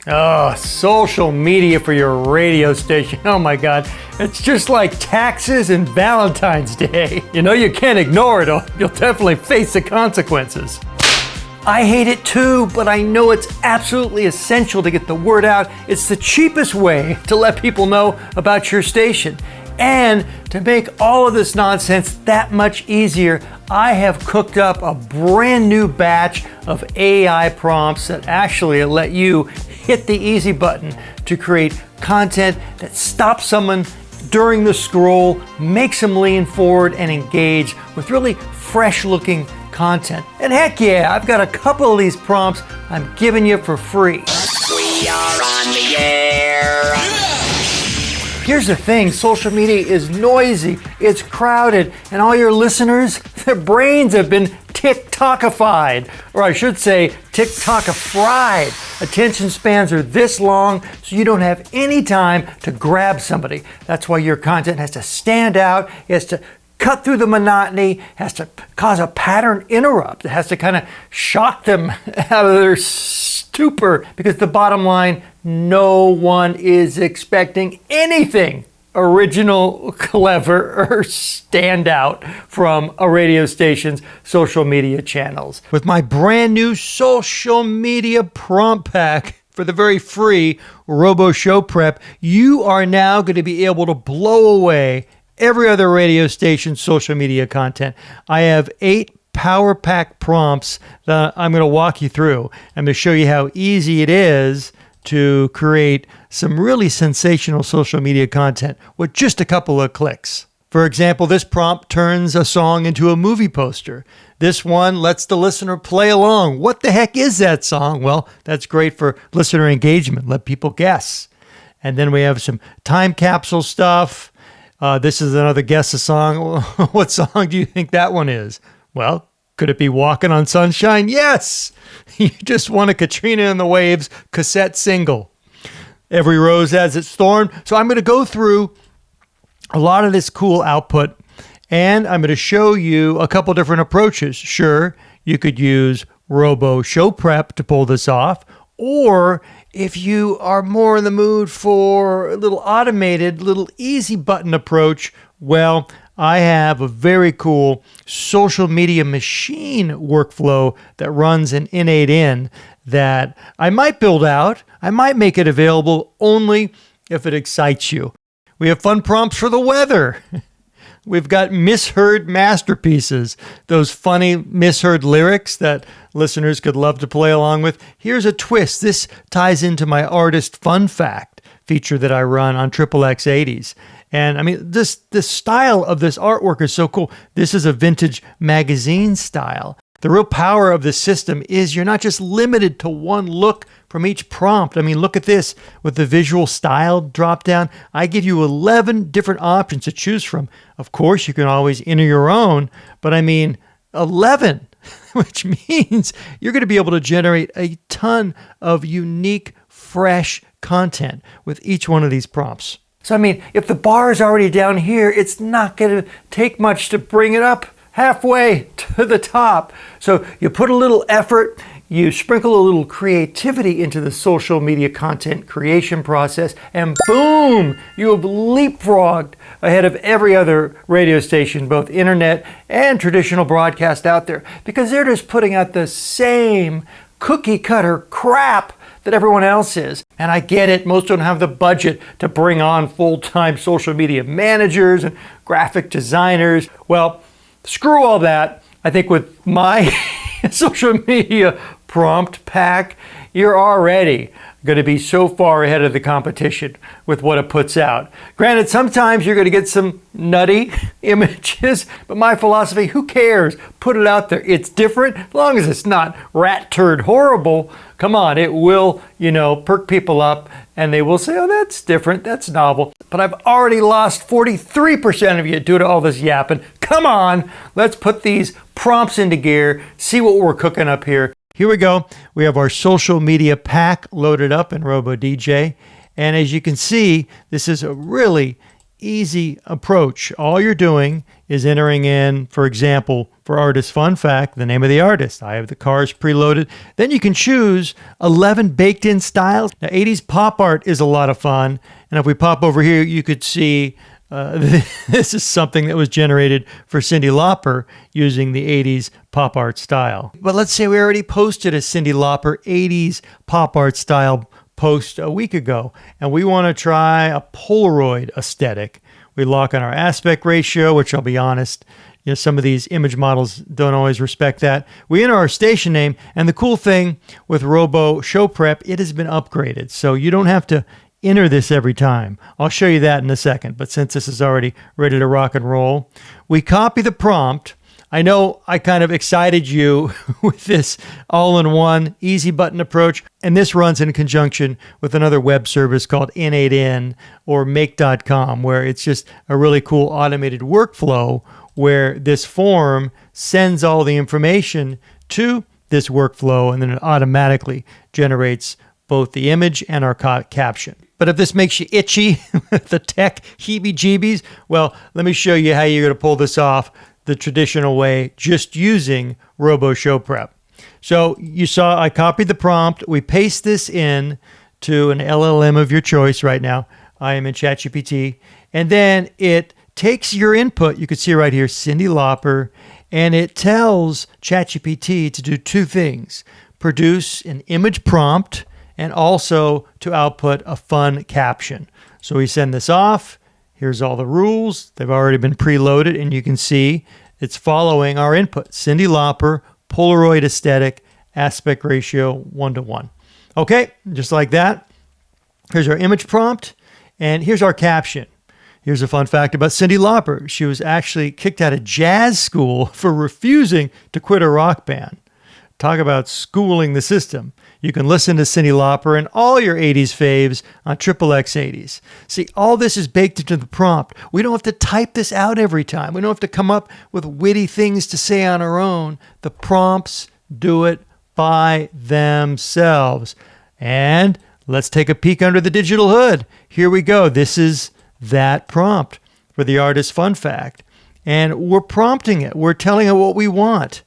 Oh, social media for your radio station. Oh my God. It's just like taxes and Valentine's Day. You know you can't ignore it or you'll definitely face the consequences. I hate it too, but I know it's absolutely essential to get the word out. It's the cheapest way to let people know about your station. And to make all of this nonsense that much easier, I have cooked up a brand new batch of AI prompts that actually let you hit the easy button to create content that stops someone during the scroll, makes them lean forward and engage with really fresh looking content. And heck yeah, I've got a couple of these prompts I'm giving you for free. We are on the air. Here's the thing, social media is noisy, it's crowded, and all your listeners, their brains have been TikTokified, or I should say TikTokified. Attention spans are this long, so you don't have any time to grab somebody. That's why your content has to stand out, it has to cut through the monotony, has to cause a pattern interrupt. It has to kind of shock them out of their stupor, because the bottom line, no one is expecting anything original, clever, or stand out from a radio station's social media channels. With my brand new social media prompt pack for the very free Robo Show Prep, you are now going to be able to blow away every other radio station's social media content. I have 8 power pack prompts that I'm going to walk you through. I'm going to show you how easy it is to create some really sensational social media content with just a couple of clicks. For example, this prompt turns a song into a movie poster. This one lets the listener play along. What the heck is that song? Well, that's great for listener engagement. Let people guess. And then we have some time capsule stuff. This is another guess a song. What song do you think that one is? Well, could it be Walking on Sunshine? Yes! You just won a Katrina and the Waves cassette single. Every rose has its thorn. So I'm going to go through a lot of this cool output, and I'm going to show you a couple different approaches. Sure, you could use Robo Show Prep to pull this off, or if you are more in the mood for a little automated, little easy button approach, well, I have a very cool social media machine workflow that runs in N8N that I might build out. I might make it available only if it excites you. We have fun prompts for the weather. We've got misheard masterpieces, those funny misheard lyrics that listeners could love to play along with. Here's a twist. This ties into my Artist Fun Fact feature that I run on XXX 80s. And I mean, the style of this artwork is so cool. This is a vintage magazine style. The real power of this system is you're not just limited to one look from each prompt. I mean, look at this with the visual style drop down. I give you 11 different options to choose from. Of course, you can always enter your own, but I mean 11, which means you're going to be able to generate a ton of unique, fresh content with each one of these prompts. So, I mean, if the bar is already down here, it's not going to take much to bring it up halfway to the top. So you put a little effort, you sprinkle a little creativity into the social media content creation process, and boom, you have leapfrogged ahead of every other radio station, both internet and traditional broadcast out there, because they're just putting out the same cookie cutter crap that everyone else is. And I get it, most don't have the budget to bring on full-time social media managers and graphic designers. Well, screw all that. I think with my social media prompt pack, you're already going to be so far ahead of the competition with what it puts out. Granted, sometimes you're going to get some nutty images, but my philosophy, who cares? Put it out there. It's different, as long as it's not rat turd horrible. Come on, it will, perk people up, and they will say, oh, that's different, that's novel. But I've already lost 43% of you due to all this yapping. Come on, let's put these prompts into gear, see what we're cooking up here. Here we go. We have our social media pack loaded up in RadioDJ. And as you can see, this is a really easy approach. All you're doing is entering in, for example, for Artist Fun Fact, the name of the artist. I have the cars preloaded. Then you can choose 11 baked-in styles. Now, 80s pop art is a lot of fun. And if we pop over here, you could see this is something that was generated for Cyndi Lauper using the 80s pop art style. But let's say we already posted a Cyndi Lauper 80s pop art style post a week ago, and we want to try a Polaroid aesthetic. We lock on our aspect ratio, which I'll be honest, some of these image models don't always respect that. We enter our station name, and the cool thing with Robo Show Prep, it has been upgraded, so you don't have to enter this every time. I'll show you that in a second, but since this is already ready to rock and roll, we copy the prompt. I know I kind of excited you with this all-in-one easy button approach, and this runs in conjunction with another web service called N8N or Make.com, where it's just a really cool automated workflow where this form sends all the information to this workflow, and then it automatically generates both the image and our caption. But if this makes you itchy, the tech heebie-jeebies, well, let me show you how you're going to pull this off the traditional way, just using Robo Show Prep. So you saw I copied the prompt. We paste this in to an LLM of your choice right now. I am in ChatGPT. And then it takes your input. You can see right here, Cyndi Lauper, and it tells ChatGPT to do two things: produce an image prompt and also to output a fun caption. So we send this off. Here's all the rules. They've already been preloaded, and you can see it's following our input. Cyndi Lauper, Polaroid aesthetic, aspect ratio 1:1. Okay, just like that. Here's our image prompt, and here's our caption. Here's a fun fact about Cyndi Lauper. She was actually kicked out of jazz school for refusing to quit a rock band. Talk about schooling the system. You can listen to Cyndi Lauper and all your 80s faves on XXX 80s. See, all this is baked into the prompt. We don't have to type this out every time. We don't have to come up with witty things to say on our own. The prompts do it by themselves. And let's take a peek under the digital hood. Here we go. This is that prompt for the Artist Fun Fact. And we're prompting it. We're telling it what we want.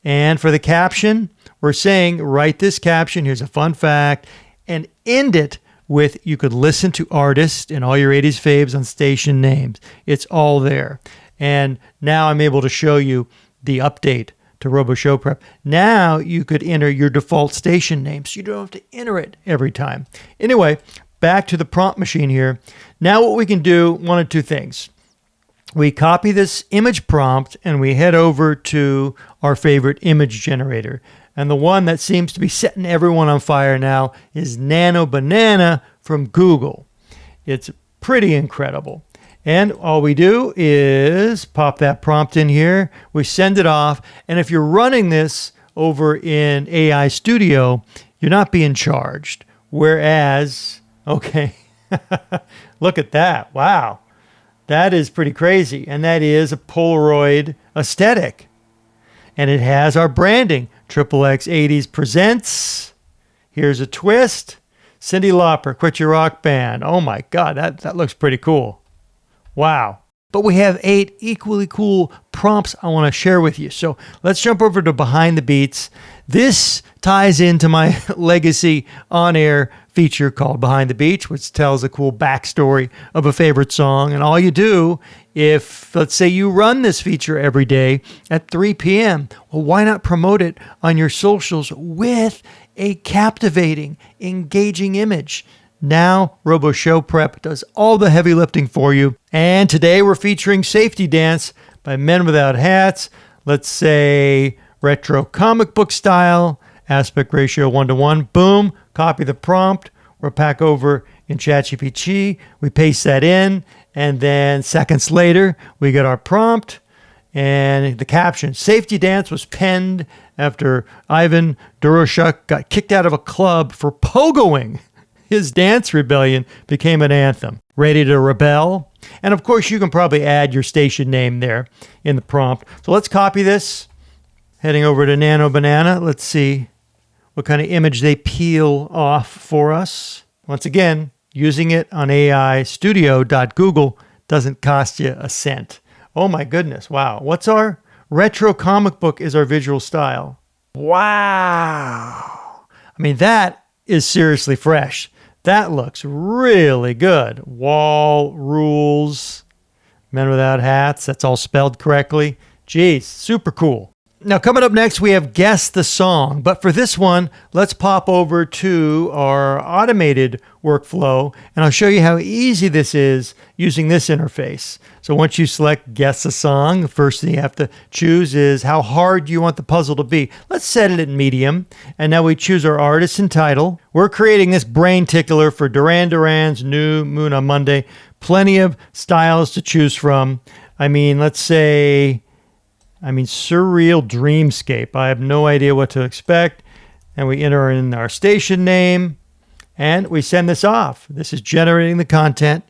And for the caption, we're saying, write this caption, here's a fun fact, and end it with, you could listen to artists and all your 80s faves on station names. It's all there. And now I'm able to show you the update to Robo Show Prep. Now you could enter your default station name, so you don't have to enter it every time. Anyway, back to the prompt machine here. Now what we can do, one of two things. We copy this image prompt and we head over to our favorite image generator. And the one that seems to be setting everyone on fire now is Nano Banana from Google. It's pretty incredible. And all we do is pop that prompt in here. We send it off. And if you're running this over in AI Studio, you're not being charged. Whereas, okay, look at that. Wow. That is pretty crazy. And that is a Polaroid aesthetic. And it has our branding. XXX 80s presents. Here's a twist. Cyndi Lauper, Quit Your Rock Band. Oh my God, that looks pretty cool. Wow. But we have 8 equally cool prompts I want to share with you. So let's jump over to Behind the Beats. This ties into my legacy on-air feature called Behind the Beats, which tells a cool backstory of a favorite song. And all you do, if, let's say, you run this feature every day at 3 p.m., well, why not promote it on your socials with a captivating, engaging image? Now, Robo Show Prep does all the heavy lifting for you. And today we're featuring Safety Dance by Men Without Hats. Let's say retro comic book style, aspect ratio 1:1. Boom, copy the prompt. We're back over in ChatGPT. We paste that in, and then seconds later, we get our prompt and the caption. Safety Dance was penned after Ivan Doroshuk got kicked out of a club for pogoing. His dance rebellion became an anthem. Ready to rebel? And of course, you can probably add your station name there in the prompt. So let's copy this. Heading over to Nano Banana. Let's see what kind of image they peel off for us. Once again, using it on AIstudio.google.com. Doesn't cost you a cent. Oh my goodness. Wow. What's our retro comic book is our visual style. Wow. I mean, that is seriously fresh. That looks really good. Wall rules. Men without hats. That's all spelled correctly. Geez, super cool. Now, coming up next, we have Guess the Song. But for this one, let's pop over to our automated workflow, and I'll show you how easy this is using this interface. So once you select Guess the Song, the first thing you have to choose is how hard you want the puzzle to be. Let's set it at medium. And now we choose our artist and title. We're creating this brain tickler for Duran Duran's New Moon on Monday. Plenty of styles to choose from. I mean, let's say... Surreal Dreamscape. I have no idea what to expect. And we enter in our station name and we send this off. This is generating the content.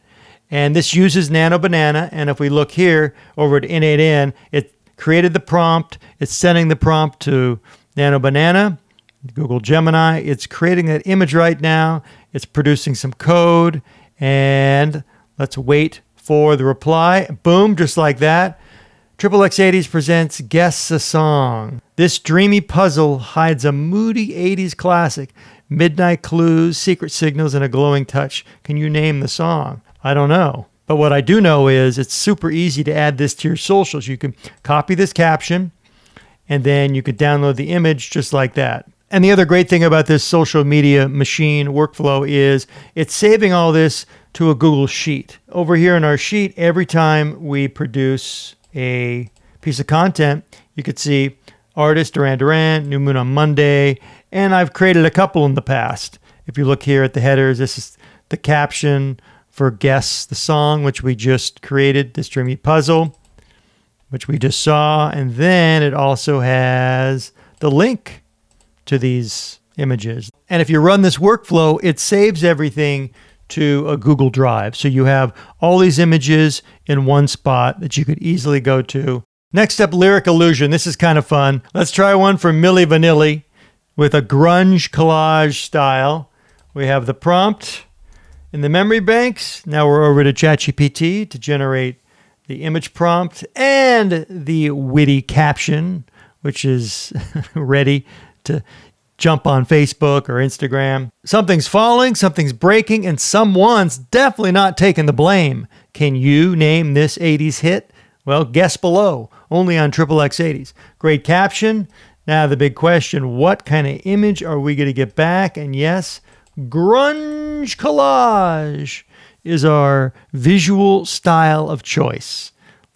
And this uses Nano Banana. And if we look here over at N8N, it created the prompt. It's sending the prompt to Nano Banana, Google Gemini. It's creating that image right now. It's producing some code. And let's wait for the reply. Boom, just like that. XXX80s presents Guess the Song. This dreamy puzzle hides a moody 80s classic. Midnight clues, secret signals, and a glowing touch. Can you name the song? I don't know. But what I do know is it's super easy to add this to your socials. You can copy this caption, and then you could download the image just like that. And the other great thing about this social media machine workflow is it's saving all this to a Google Sheet. Over here in our sheet, every time we produce a piece of content, you could see artist Duran Duran, New Moon on Monday, and I've created a couple in the past. If you look here at the headers, this is the caption for Guess the Song, which we just created, this dreamy puzzle, which we just saw, and then it also has the link to these images. And if you run this workflow, it saves everything to a Google Drive. So you have all these images in one spot that you could easily go to. Next up, Lyric Illusion. This is kind of fun. Let's try one for Milli Vanilli with a grunge collage style. We have the prompt in the memory banks. Now we're over to ChatGPT to generate the image prompt and the witty caption, which is ready to jump on Facebook or Instagram. Something's falling, something's breaking, and someone's definitely not taking the blame. Can you name this 80s hit? Well, guess below, only on XXX80s. Great caption. Now the big question, what kind of image are we going to get back? And yes, grunge collage is our visual style of choice.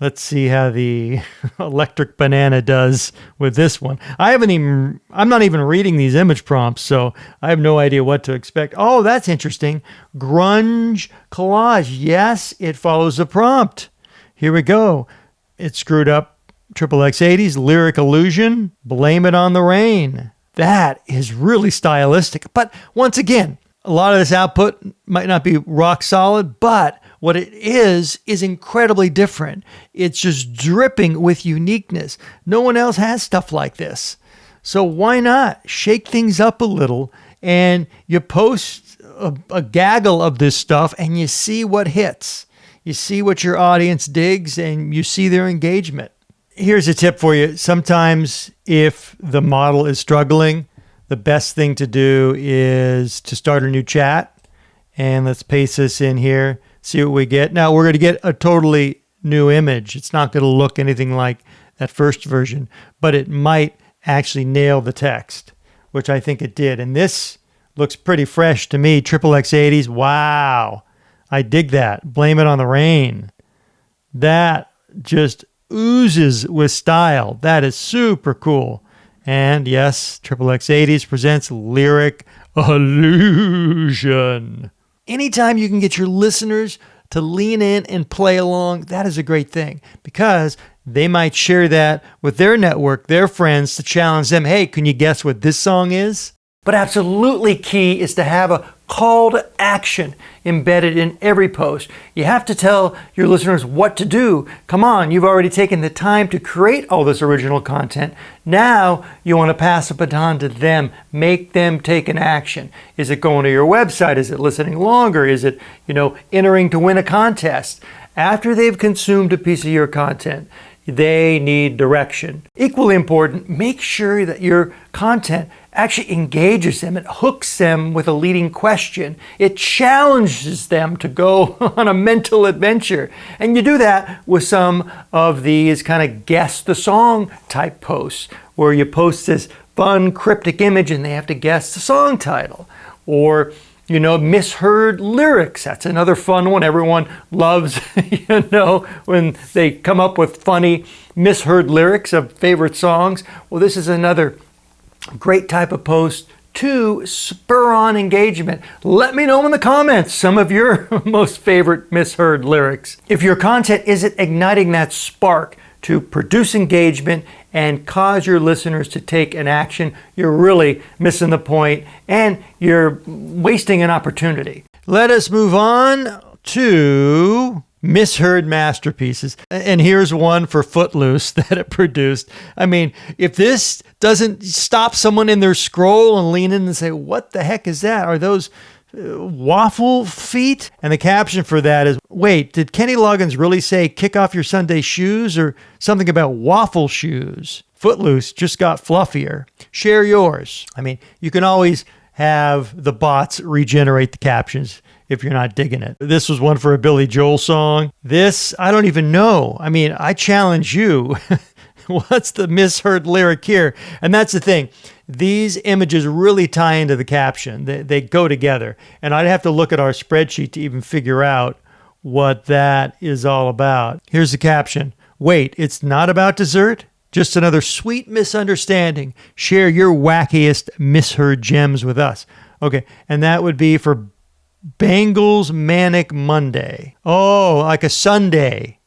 Let's see how the electric banana does with this one. I'm not even reading these image prompts, so I have no idea what to expect. Oh, that's interesting. Grunge collage. Yes, it follows the prompt. Here we go. It screwed up XXX80's Lyric Illusion. Blame it on the rain. That is really stylistic. But once again, a lot of this output might not be rock solid, but what it is incredibly different. It's just dripping with uniqueness. No one else has stuff like this. So why not shake things up a little and you post a gaggle of this stuff and you see what hits. You see what your audience digs and you see their engagement. Here's a tip for you. Sometimes if the model is struggling, the best thing to do is to start a new chat. And let's paste this in here. See what we get. Now we're going to get a totally new image. It's not going to look anything like that first version, but it might actually nail the text, which I think it did. And this looks pretty fresh to me. XXX80s. Wow. I dig that. Blame it on the rain. That just oozes with style. That is super cool. And yes, XXX80s presents Lyric Illusion. Anytime you can get your listeners to lean in and play along, that is a great thing because they might share that with their network, their friends, to challenge them. Hey, can you guess what this song is? But absolutely key is to have a call to action embedded in every post. You have to tell your listeners what to do. Come on, you've already taken the time to create all this original content. Now you want to pass a baton to them. Make them take an action. Is it going to your website? Is it listening longer? Is it, entering to win a contest? After they've consumed a piece of your content, they need direction. Equally important, make sure that your content actually engages them. It hooks them with a leading question. It challenges them to go on a mental adventure. And you do that with some of these kind of guess the song type posts, where you post this fun cryptic image and they have to guess the song title. Or misheard lyrics. That's another fun one. Everyone loves, when they come up with funny misheard lyrics of favorite songs. Well, this is another great type of post to spur on engagement. Let me know in the comments some of your most favorite misheard lyrics. If your content isn't igniting that spark to produce engagement and cause your listeners to take an action, you're really missing the point and you're wasting an opportunity. Let us move on to misheard masterpieces. And here's one for Footloose that it produced. I mean, if this doesn't stop someone in their scroll and lean in and say, what the heck is that? Are those waffle feet? And the caption for that is, wait, did Kenny Loggins really say kick off your Sunday shoes or something about waffle shoes? Footloose just got fluffier. Share yours. I mean, you can always have the bots regenerate the captions if you're not digging it. This was one for a Billy Joel song. This, I don't even know. I mean, I challenge you. What's the misheard lyric here? And that's the thing. These images really tie into the caption. They go together. And I'd have to look at our spreadsheet to even figure out what that is all about. Here's the caption. Wait, it's not about dessert? Just another sweet misunderstanding. Share your wackiest misheard gems with us. Okay, and that would be for Bengals Manic Monday. Oh, like a Sunday.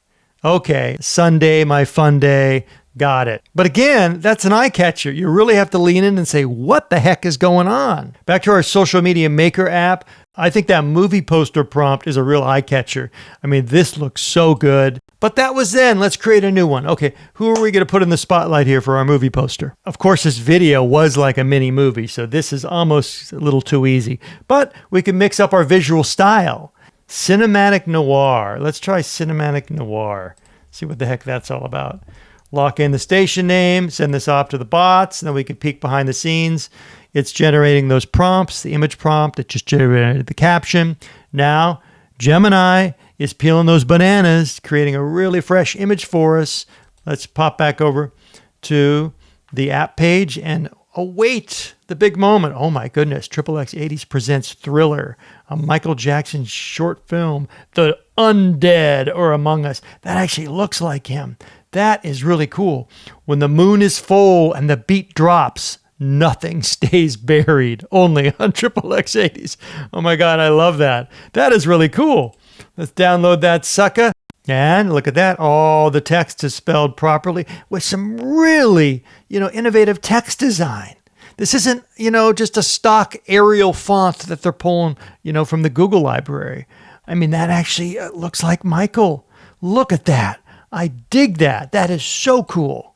Okay, Sunday, my fun day. Got it. But again, that's an eye catcher. You really have to lean in and say, what the heck is going on? Back to our social media maker app. I think that movie poster prompt is a real eye catcher. I mean, this looks so good. But that was then. Let's create a new one. Okay, who are we going to put in the spotlight here for our movie poster? Of course, this video was like a mini movie, so this is almost a little too easy. But we can mix up our visual style. Cinematic noir. Let's try cinematic noir. See what the heck that's all about. Lock in the station name, send this off to the bots, and then we can peek behind the scenes. It's generating those prompts, the image prompt. It just generated the caption. Now, Gemini is peeling those bananas, creating a really fresh image for us. Let's pop back over to the app page and await the big moment. Oh my goodness, XXX80s presents Thriller, a Michael Jackson short film, The Undead or Among Us. That actually looks like him. That is really cool. When the moon is full and the beat drops, nothing stays buried, only on XXX80s. Oh my God, I love that. That is really cool. Let's download that sucker. And look at that. All the text is spelled properly with some really, innovative text design. This isn't, just a stock Arial font that they're pulling, from the Google library. I mean, that actually looks like Michael. Look at that. I dig that. That is so cool.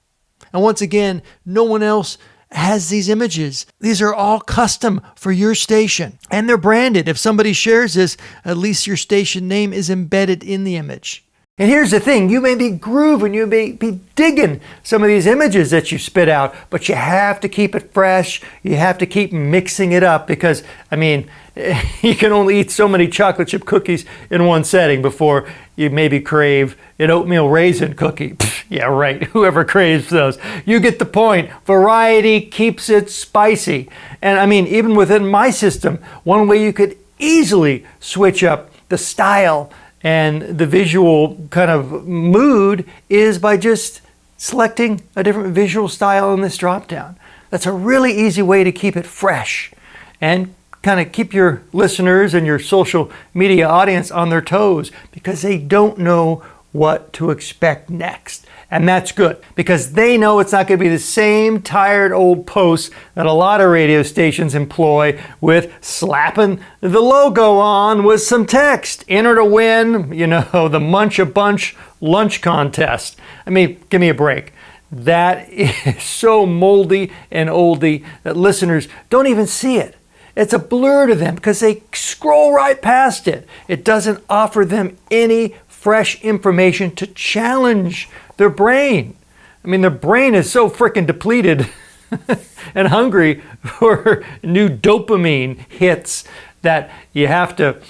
And once again, no one else has these images. These are all custom for your station. And they're branded. If somebody shares this, at least your station name is embedded in the image. And here's the thing, you may be grooving, you may be digging some of these images that you spit out, but you have to keep it fresh. You have to keep mixing it up because, you can only eat so many chocolate chip cookies in one setting before you maybe crave an oatmeal raisin cookie. Pfft, yeah, right. Whoever craves those. You get the point. Variety keeps it spicy. And even within my system, one way you could easily switch up the style and the visual kind of mood is by just selecting a different visual style in this dropdown. That's a really easy way to keep it fresh and kind of keep your listeners and your social media audience on their toes because they don't know what to expect next. And that's good because they know it's not going to be the same tired old posts that a lot of radio stations employ with slapping the logo on with some text. Enter to win, the Munch a Bunch lunch contest. Give me a break. That is so moldy and oldie that listeners don't even see it. It's a blur to them because they scroll right past it. It doesn't offer them any fresh information to challenge their brain. I mean, their brain is so freaking depleted and hungry for new dopamine hits that you have to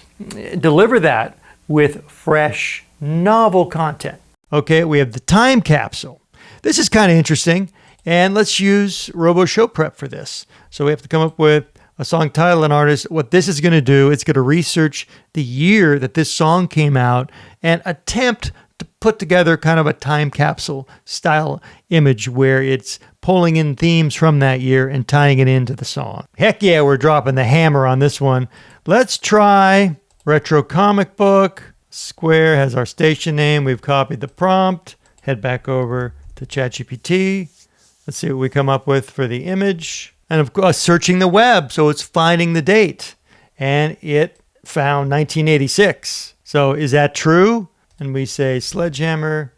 deliver that with fresh, novel content. Okay, we have the time capsule. This is kind of interesting, and let's use Robo Show Prep for this. So we have to come up with a song title and artist. What this is going to do, it's going to research the year that this song came out and attempt to put together kind of a time capsule style image where it's pulling in themes from that year and tying it into the song. Heck yeah, we're dropping the hammer on this one. Let's try Retro Comic Book. Square has our station name. We've copied the prompt. Head back over to ChatGPT. Let's see what we come up with for the image. And of course, searching the web. So it's finding the date. And it found 1986. So is that true? And we say Sledgehammer,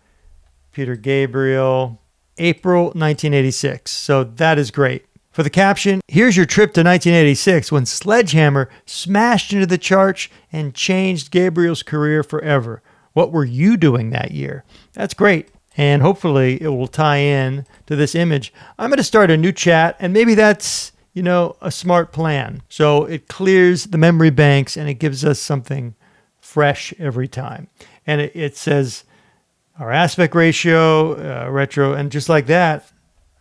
Peter Gabriel, April 1986. So that is great. For the caption, here's your trip to 1986 when Sledgehammer smashed into the charts and changed Gabriel's career forever. What were you doing that year? That's great. And hopefully it will tie in to this image. I'm going to start a new chat, and maybe that's, a smart plan. So it clears the memory banks and it gives us something fresh every time. And it says our aspect ratio, retro, and just like that,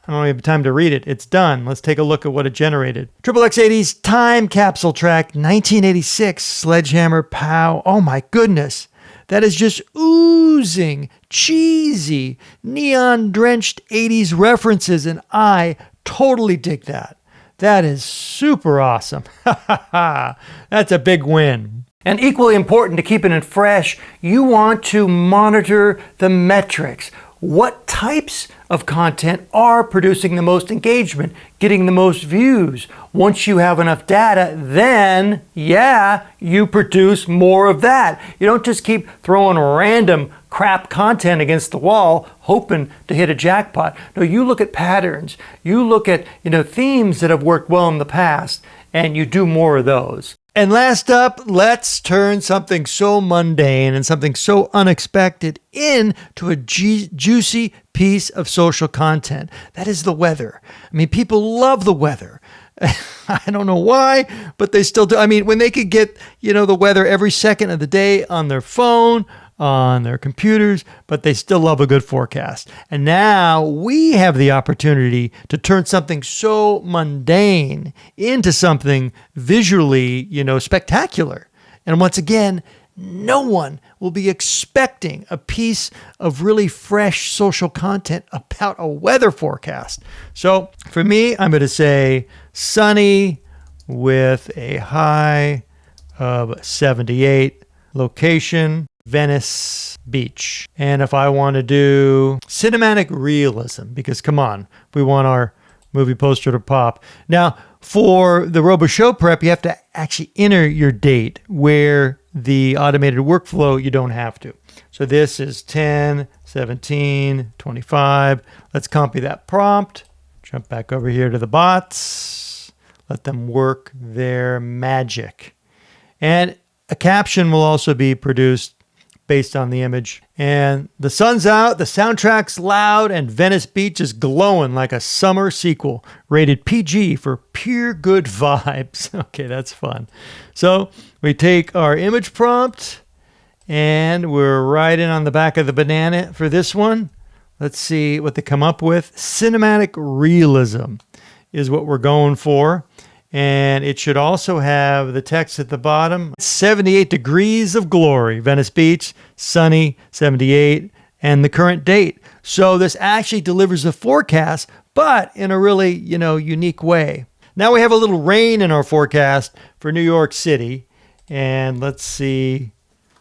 I don't have time to read it. It's done. Let's take a look at what it generated. Triple X80's time capsule track, 1986, Sledgehammer Pow. Oh my goodness. That is just oozing, cheesy, neon-drenched 80s references, and I totally dig that. That is super awesome. That's a big win. And equally important to keeping it fresh, you want to monitor the metrics. What types of content are producing the most engagement, getting the most views? Once you have enough data, then, you produce more of that. You don't just keep throwing random crap content against the wall, hoping to hit a jackpot. No, you look at patterns. You look at, themes that have worked well in the past, and you do more of those. And last up, let's turn something so mundane and something so unexpected into a juicy piece of social content. That is the weather. I mean, people love the weather. I don't know why, but they still do. I mean, when they could get, the weather every second of the day on their phone, on their computers, but they still love a good forecast. And now we have the opportunity to turn something so mundane into something visually, spectacular. And once again, no one will be expecting a piece of really fresh social content about a weather forecast. So for me, I'm going to say sunny with a high of 78, location Venice Beach. And if I want to do cinematic realism, because come on, we want our movie poster to pop. Now, for the Robo Show Prep, you have to actually enter your date, where the automated workflow, you don't have to. So this is 10, 17, 25. Let's copy that prompt. Jump back over here to the bots. Let them work their magic. And a caption will also be produced based on the image. And the sun's out, the soundtrack's loud, and Venice Beach is glowing like a summer sequel. Rated PG for pure good vibes. Okay, that's fun. So we take our image prompt, and we're riding on the back of the banana for this one. Let's see what they come up with. Cinematic realism is what we're going for. And it should also have the text at the bottom. 78 degrees of glory, Venice Beach, sunny, 78, and the current date. So this actually delivers a forecast, but in a really, unique way. Now we have a little rain in our forecast for New York City. And let's see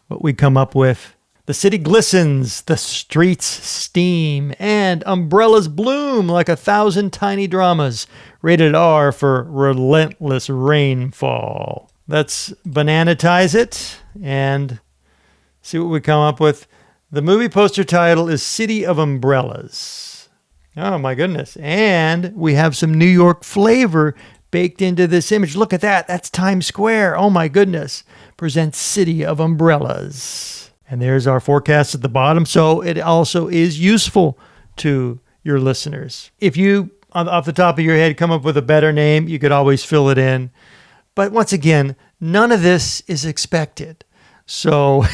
what we come up with. The city glistens, the streets steam, and umbrellas bloom like 1,000 tiny dramas. Rated R for relentless rainfall. Let's bananatize it and see what we come up with. The movie poster title is City of Umbrellas. Oh my goodness. And we have some New York flavor baked into this image. Look at that. That's Times Square. Oh my goodness. Presents City of Umbrellas. And there's our forecast at the bottom. So it also is useful to your listeners. If you, off the top of your head, come up with a better name, you could always fill it in. But once again, none of this is expected. So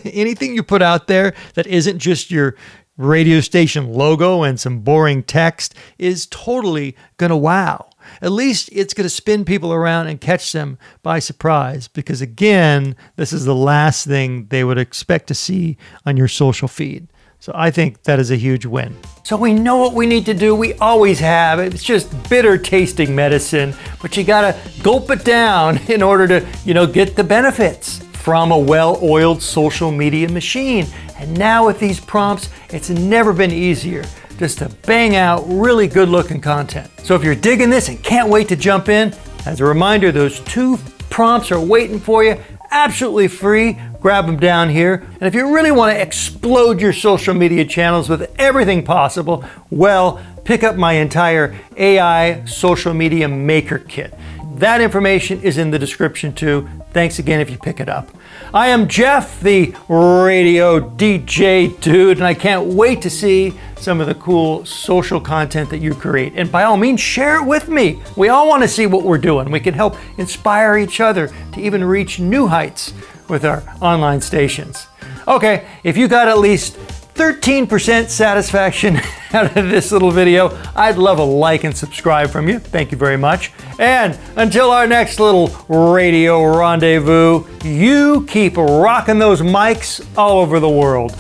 anything you put out there that isn't just your radio station logo and some boring text is totally going to wow. At least it's going to spin people around and catch them by surprise, because again, this is the last thing they would expect to see on your social feed. So I think that is a huge win. So we know what we need to do. We always have. It's just bitter tasting medicine, but you got to gulp it down in order to, get the benefits from a well-oiled social media machine. And now with these prompts, it's never been easier just to bang out really good looking content. So if you're digging this and can't wait to jump in, as a reminder, those 2 prompts are waiting for you, absolutely free. Grab them down here. And if you really want to explode your social media channels with everything possible, well, pick up my entire AI social media maker kit. That information is in the description too. Thanks again if you pick it up. I am Jeff, the radio DJ dude, and I can't wait to see some of the cool social content that you create. And by all means, share it with me. We all want to see what we're doing. We can help inspire each other to even reach new heights with our online stations. Okay, if you got at least 13% satisfaction out of this little video, I'd love a like and subscribe from you. Thank you very much. And until our next little radio rendezvous, you keep rocking those mics all over the world.